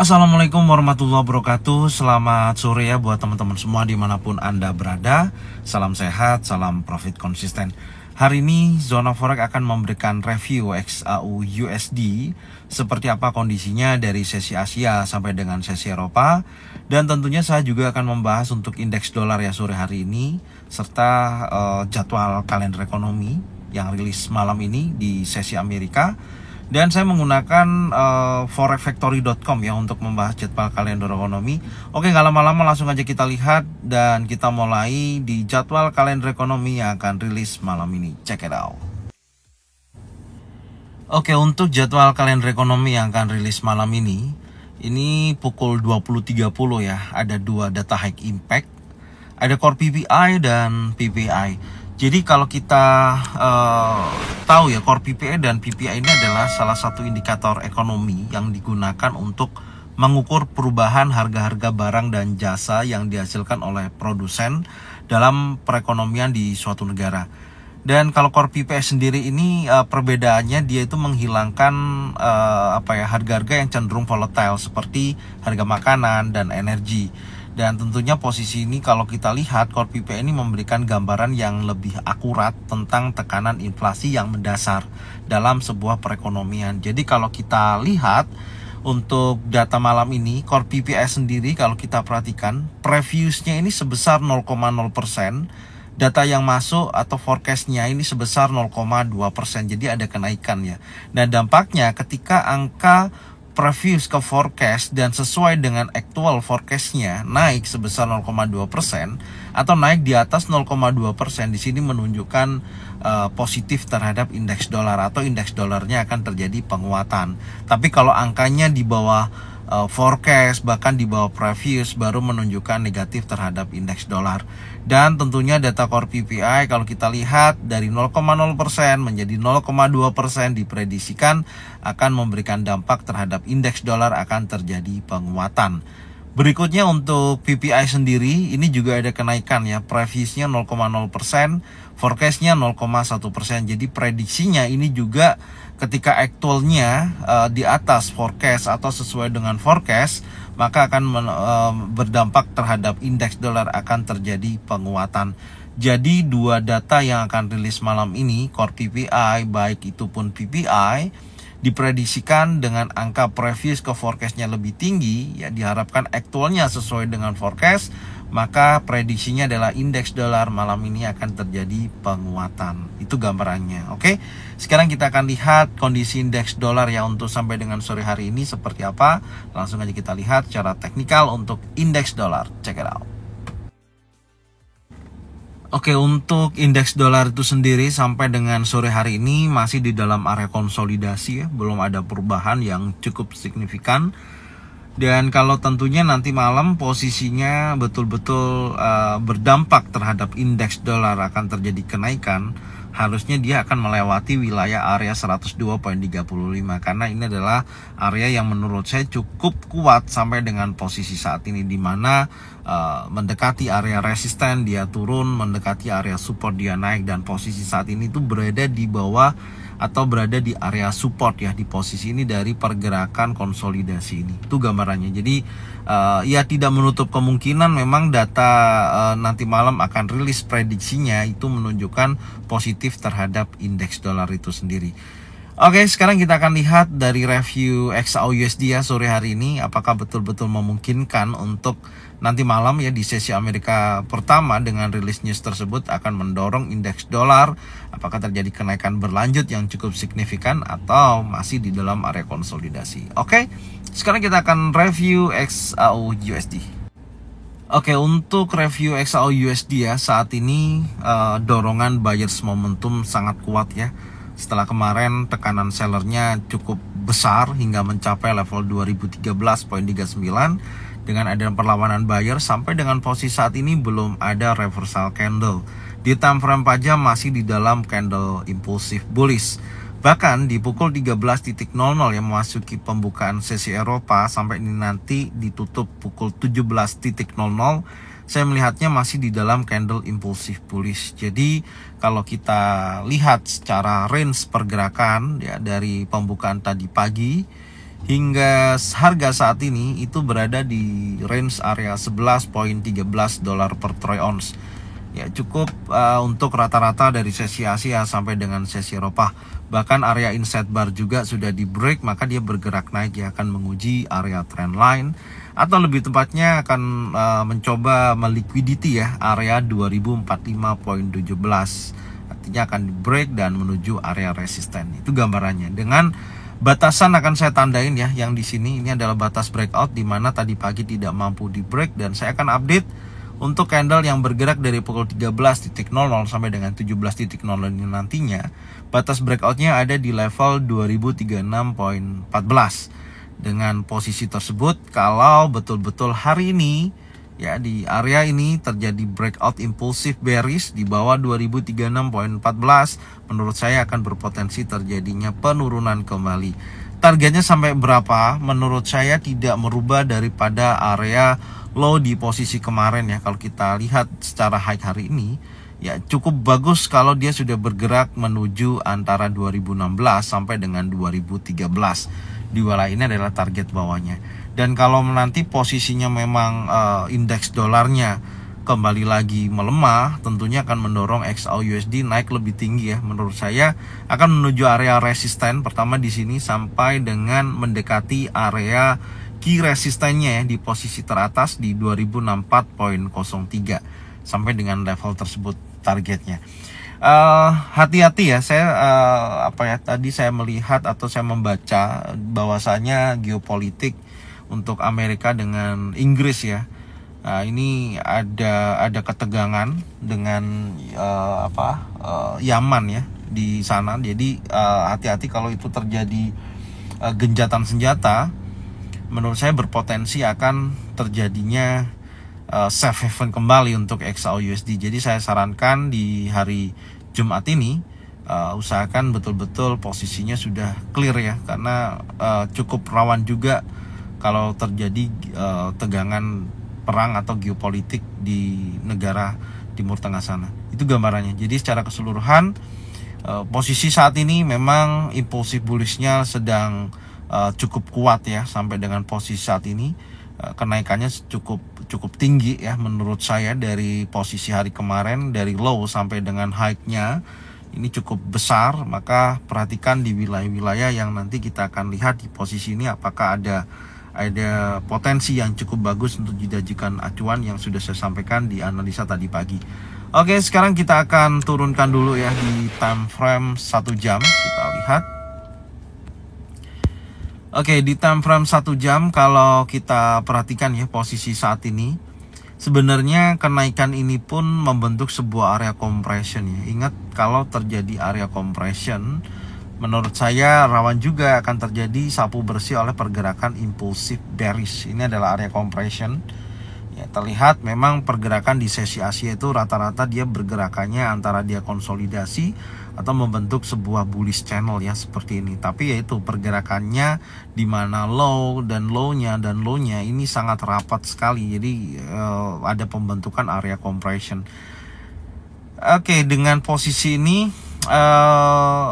Assalamualaikum warahmatullahi wabarakatuh. Selamat sore ya buat teman-teman semua dimanapun Anda berada. Salam sehat, salam profit konsisten. Hari ini Zona Forex akan memberikan review XAU USD seperti apa kondisinya dari sesi Asia sampai dengan sesi Eropa. Dan tentunya saya juga akan membahas untuk indeks dolar ya sore hari ini, serta jadwal kalender ekonomi yang rilis malam ini di sesi Amerika. Dan saya menggunakan forexfactory.com ya untuk membahas jadwal kalender ekonomi. Oke, nggak lama-lama langsung aja kita lihat dan kita mulai di jadwal kalender ekonomi yang akan rilis malam ini. Check it out. Oke, untuk jadwal kalender ekonomi yang akan rilis malam ini pukul 20.30 ya. Ada dua data high impact, ada core PPI dan PPI. Jadi kalau kita tahu ya, core PPI dan PPI ini adalah salah satu indikator ekonomi yang digunakan untuk mengukur perubahan harga-harga barang dan jasa yang dihasilkan oleh produsen dalam perekonomian di suatu negara. Dan kalau core PPI sendiri ini perbedaannya dia itu menghilangkan harga-harga yang cenderung volatile seperti harga makanan dan energi. Dan tentunya posisi ini kalau kita lihat core PPI ini memberikan gambaran yang lebih akurat tentang tekanan inflasi yang mendasar dalam sebuah perekonomian. Jadi kalau kita lihat untuk data malam ini, core PPI sendiri kalau kita perhatikan previousnya ini sebesar 0,0%, data yang masuk atau forecastnya ini sebesar 0,2%, jadi ada kenaikan ya. Nah dampaknya ketika angka previous ke forecast dan sesuai dengan actual forecastnya naik sebesar 0,2% atau naik di atas 0,2%, di sini menunjukkan positif terhadap indeks dolar atau indeks dolarnya akan terjadi penguatan. Tapi kalau angkanya di bawah forecast bahkan di bawah previous baru menunjukkan negatif terhadap indeks dolar. Dan tentunya data core PPI kalau kita lihat dari 0,0% menjadi 0,2% diprediksikan akan memberikan dampak terhadap indeks dolar akan terjadi penguatan. Berikutnya untuk PPI sendiri ini juga ada kenaikan ya, previousnya 0,0%, forecastnya 0,1%. Jadi prediksinya ini juga ketika actualnya di atas forecast atau sesuai dengan forecast, maka akan berdampak terhadap indeks dolar akan terjadi penguatan. Jadi dua data yang akan rilis malam ini, core PPI baik itu pun PPI, diprediksikan dengan angka previous ke forecastnya lebih tinggi ya, diharapkan aktualnya sesuai dengan forecast, maka prediksinya adalah indeks dolar malam ini akan terjadi penguatan. Itu gambarannya. Oke, sekarang kita akan lihat kondisi indeks dolar ya untuk sampai dengan sore hari ini seperti apa. Langsung aja kita lihat secara teknikal untuk indeks dolar. Check it out. Oke, untuk indeks dolar itu sendiri sampai dengan sore hari ini masih di dalam area konsolidasi ya, belum ada perubahan yang cukup signifikan. Dan kalau tentunya nanti malam posisinya betul-betul berdampak terhadap indeks dolar akan terjadi kenaikan, harusnya dia akan melewati wilayah area 102.35 karena ini adalah area yang menurut saya cukup kuat sampai dengan posisi saat ini, di mana mendekati area resisten dia turun, mendekati area support dia naik, dan posisi saat ini tuh berada di bawah atau berada di area support ya, di posisi ini dari pergerakan konsolidasi ini. Itu gambarannya. Jadi ya tidak menutup kemungkinan memang data nanti malam akan rilis prediksinya itu menunjukkan positif terhadap indeks dolar itu sendiri. Oke, sekarang kita akan lihat dari review XAU USD ya sore hari ini, apakah betul-betul memungkinkan untuk nanti malam ya di sesi Amerika pertama dengan rilis news tersebut akan mendorong indeks dolar, apakah terjadi kenaikan berlanjut yang cukup signifikan atau masih di dalam area konsolidasi. Oke, sekarang kita akan review XAU USD. Oke, untuk review XAU USD ya, saat ini dorongan buyers momentum sangat kuat ya. Setelah kemarin tekanan sellernya cukup besar hingga mencapai level 2013.39, dengan adanya perlawanan buyer sampai dengan posisi saat ini belum ada reversal candle. Di time frame pajak masih di dalam candle impulsif bullish. Bahkan di pukul 13.00 yang memasuki pembukaan sesi Eropa sampai ini nanti ditutup pukul 17.00, saya melihatnya masih di dalam candle impulsif bullish. Jadi kalau kita lihat secara range pergerakan ya dari pembukaan tadi pagi hingga harga saat ini itu berada di range area 11.13 dolar per troy ounce. Ya cukup untuk rata-rata dari sesi Asia sampai dengan sesi Eropa. Bahkan area inside bar juga sudah di break, maka dia bergerak naik ya, akan menguji area trend line atau lebih tepatnya akan mencoba meliquidity ya area 2045.17. Artinya akan di break dan menuju area resisten. Itu gambarannya. Dengan batasan akan saya tandain ya, yang di sini ini adalah batas breakout di mana tadi pagi tidak mampu di break, dan saya akan update untuk candle yang bergerak dari pukul 13.00 sampai dengan 17.00 ini nantinya. Batas breakoutnya ada di level 2036.14. Dengan posisi tersebut, kalau betul-betul hari ini ya di area ini terjadi breakout impulsif bearish di bawah 2036.14, menurut saya akan berpotensi terjadinya penurunan kembali. Targetnya sampai berapa? Menurut saya tidak merubah daripada area low di posisi kemarin ya. Kalau kita lihat secara high hari ini ya cukup bagus kalau dia sudah bergerak menuju antara 2016 sampai dengan 2013. Di wilayah ini adalah target bawahnya. Dan kalau nanti posisinya memang indeks dolarnya kembali lagi melemah, tentunya akan mendorong XAUUSD naik lebih tinggi ya. Menurut saya akan menuju area resisten pertama di sini sampai dengan mendekati area key resistennya ya di posisi teratas di 2064.03 sampai dengan level tersebut targetnya. Hati-hati ya, saya tadi saya melihat atau saya membaca bahwasanya geopolitik untuk Amerika dengan Inggris ya, ini ada ketegangan dengan Yaman ya di sana. Jadi hati-hati kalau itu terjadi genjatan senjata, menurut saya berpotensi akan terjadinya safe haven kembali untuk XAUUSD. Jadi saya sarankan di hari Jumat ini usahakan betul-betul posisinya sudah clear ya, karena cukup rawan juga kalau terjadi tegangan perang atau geopolitik di negara Timur Tengah sana. Itu gambarannya. Jadi secara keseluruhan posisi saat ini memang impulsif bullishnya sedang cukup kuat ya, sampai dengan posisi saat ini kenaikannya cukup tinggi ya menurut saya. Dari posisi hari kemarin dari low sampai dengan high-nya ini cukup besar. Maka perhatikan di wilayah-wilayah yang nanti kita akan lihat di posisi ini apakah ada potensi yang cukup bagus untuk dijadikan acuan yang sudah saya sampaikan di analisa tadi pagi. Oke, sekarang kita akan turunkan dulu ya di time frame 1 jam. Kita lihat. Oke, di time frame 1 jam kalau kita perhatikan ya posisi saat ini, sebenarnya kenaikan ini pun membentuk sebuah area compression ya. Ingat, kalau terjadi area compression, menurut saya rawan juga akan terjadi sapu bersih oleh pergerakan impulsif bearish. Ini adalah area compression. Ya, terlihat memang pergerakan di sesi Asia itu rata-rata dia bergerakannya antara dia konsolidasi atau membentuk sebuah bullish channel ya seperti ini. Tapi yaitu pergerakannya di mana low dan low-nya ini sangat rapat sekali. Jadi ada pembentukan area compression. Oke, dengan posisi ini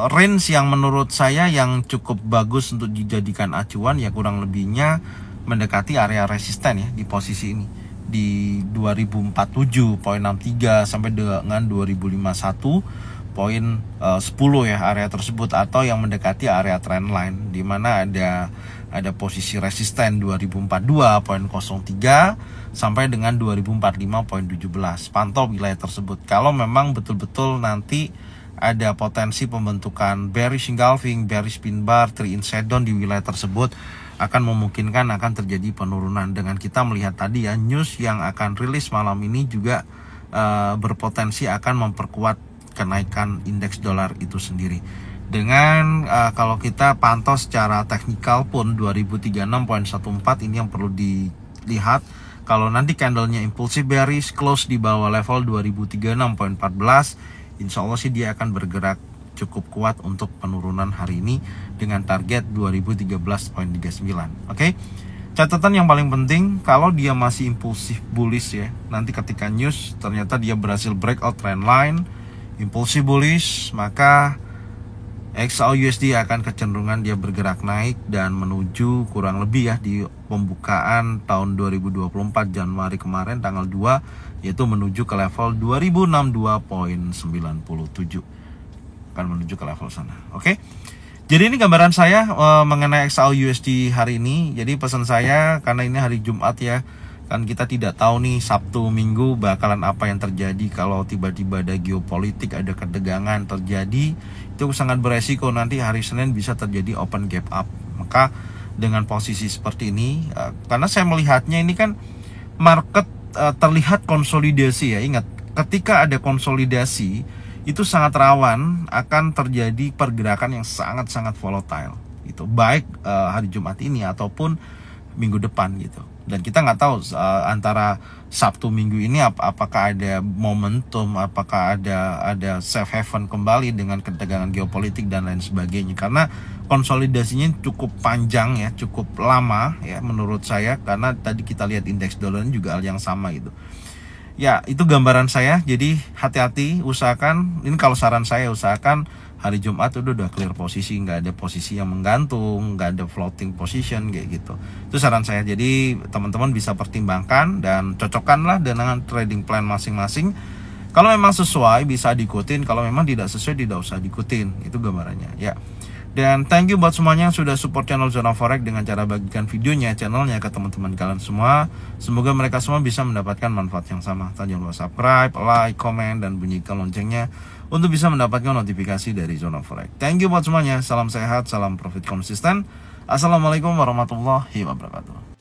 range yang menurut saya yang cukup bagus untuk dijadikan acuan ya kurang lebihnya mendekati area resisten ya di posisi ini di 2047.63 sampai dengan 2051.10 ya area tersebut, atau yang mendekati area trendline di mana ada posisi resisten 2042.03 sampai dengan 2045.17. Pantau wilayah tersebut. Kalau memang betul-betul nanti ada potensi pembentukan bearish engulfing, bearish pin bar, 3 inside down di wilayah tersebut, akan memungkinkan akan terjadi penurunan. Dengan kita melihat tadi ya, news yang akan rilis malam ini juga berpotensi akan memperkuat kenaikan indeks dolar itu sendiri. Dengan kalau kita pantau secara teknikal pun 2036.14 ini yang perlu dilihat. Kalau nanti candlenya impulsif bearish close di bawah level 2036.14, insya Allah sih dia akan bergerak cukup kuat untuk penurunan hari ini dengan target 2013.39. Oke. Catatan yang paling penting, kalau dia masih impulsif bullish ya, nanti ketika news ternyata dia berhasil breakout trend line impulsif bullish, maka XAUUSD akan kecenderungan dia bergerak naik dan menuju kurang lebih ya di pembukaan tahun 2024 Januari kemarin tanggal 2, yaitu menuju ke level 2062.97, akan menuju ke level sana. Oke. Jadi ini gambaran saya mengenai XAUUSD hari ini. Jadi pesan saya, karena ini hari Jumat ya, kan kita tidak tahu nih Sabtu Minggu bakalan apa yang terjadi. Kalau tiba-tiba ada geopolitik, ada ketegangan terjadi, itu sangat beresiko nanti hari Senin bisa terjadi open gap up. Maka dengan posisi seperti ini, karena saya melihatnya ini kan market terlihat konsolidasi ya. Ingat, ketika ada konsolidasi itu sangat rawan akan terjadi pergerakan yang sangat-sangat volatile. Itu baik hari Jumat ini ataupun minggu depan gitu. Dan kita nggak tahu antara Sabtu Minggu ini apakah ada momentum, apakah ada safe haven kembali dengan ketegangan geopolitik dan lain sebagainya. Karena konsolidasinya cukup panjang ya, cukup lama ya menurut saya. Karena tadi kita lihat indeks dolarnya juga hal yang sama gitu. Ya itu gambaran saya. Jadi hati-hati, usahakan. Ini kalau saran saya, usahakan hari Jumat udah clear posisi, nggak ada posisi yang menggantung, nggak ada floating position kayak gitu. Itu saran saya. Jadi teman-teman bisa pertimbangkan dan cocokkanlah dengan trading plan masing-masing. Kalau memang sesuai bisa diikutin, kalau memang tidak sesuai tidak usah diikutin. Itu gambarannya ya. Dan thank you buat semuanya yang sudah support channel Zona Forex dengan cara bagikan videonya, channelnya ke teman-teman kalian semua. Semoga mereka semua bisa mendapatkan manfaat yang sama. Jangan lupa subscribe, like, komen, dan bunyikan loncengnya untuk bisa mendapatkan notifikasi dari Zona Forex. Thank you buat semuanya. Salam sehat, salam profit konsisten. Assalamualaikum warahmatullahi wabarakatuh.